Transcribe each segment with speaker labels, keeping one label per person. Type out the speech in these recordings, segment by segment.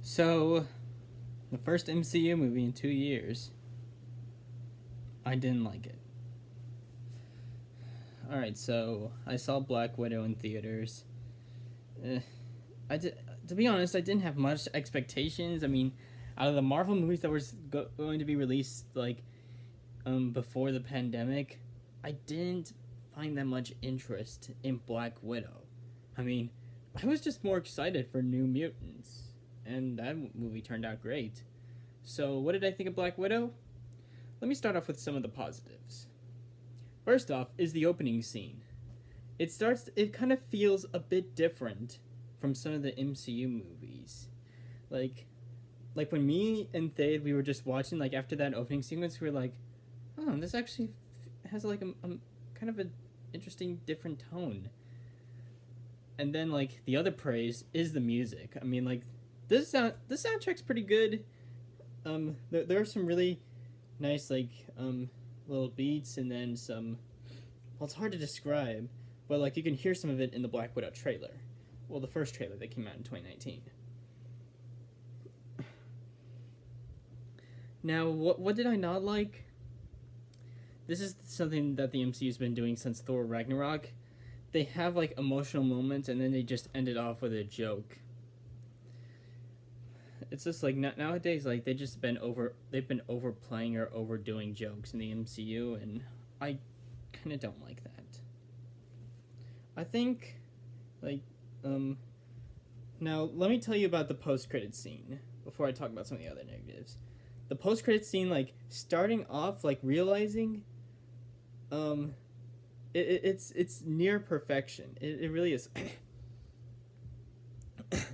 Speaker 1: So, the first MCU movie in 2 years, I didn't like it. Alright, so I saw Black Widow in theaters. Eh, to be honest, I didn't have much expectations. I mean, out of the Marvel movies that were going to be released, before the pandemic, I didn't find that much interest in Black Widow. I mean, I was just more excited for New Mutants, and that movie turned out great. So, what did I think of Black Widow? Let me start off with some of the positives. First off is the opening scene. It kind of feels a bit different from some of the MCU movies. Like when me and Thade, we were just watching, after that opening sequence, we were like, oh, this actually has a kind of an interesting different tone. And then the other praise is the music. I mean, this soundtrack's pretty good. There are some really nice little beats, and then some. Well, it's hard to describe, but you can hear some of it in the Black Widow trailer. Well, the first trailer that came out in 2019. Now, what did I not like? This is something that the MCU's been doing since Thor Ragnarok. They have emotional moments, and then they just end it off with a joke. It's just nowadays they've been overplaying or overdoing jokes in the MCU, and I kind of don't like that. I think now let me tell you about the post-credit scene before I talk about some of the other negatives. The post-credit scene, starting off realizing it's near perfection. It really is.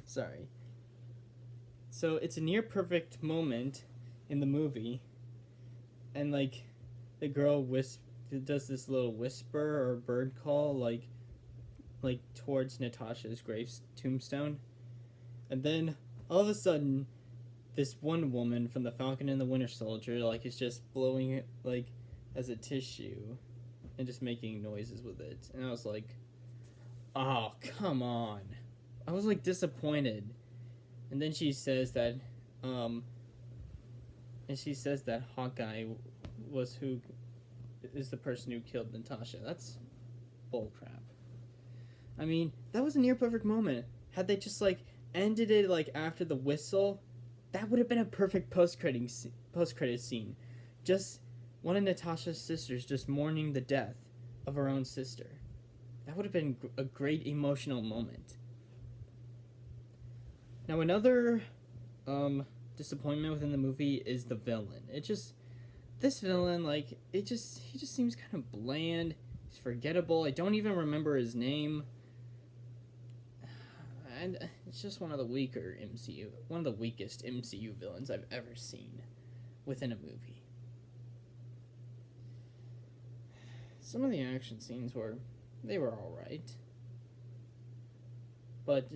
Speaker 1: Sorry. So it's a near perfect moment in the movie, and the girl does this little whisper or bird call towards Natasha's tombstone, and then all of a sudden, this one woman from the Falcon and the Winter Soldier is just blowing it as a tissue, and just making noises with it, and I was like, oh, come on. I was disappointed. And then she says that Hawkeye is the person who killed Natasha. That's bullcrap. I mean, that was a near perfect moment. Had they just ended it after the whistle, that would have been a perfect post-credit scene. Just one of Natasha's sisters just mourning the death of her own sister. That would have been a great emotional moment. Now, another disappointment within the movie is the villain. This villain, he just seems kind of bland. He's forgettable. I don't even remember his name. And it's just one of the weakest MCU villains I've ever seen within a movie. Some of the action scenes were alright. But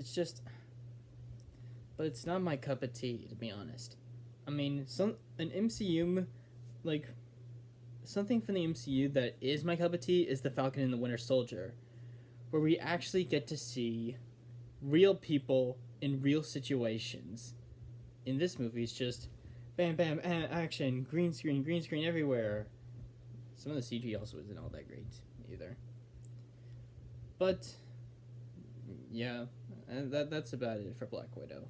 Speaker 1: it's not my cup of tea, to be honest. I mean, something from the MCU that is my cup of tea is the Falcon and the Winter Soldier, where we actually get to see real people in real situations. In this movie, it's just bam, bam, action, green screen everywhere. Some of the CG also isn't all that great either. But yeah, that's about it for Black Widow.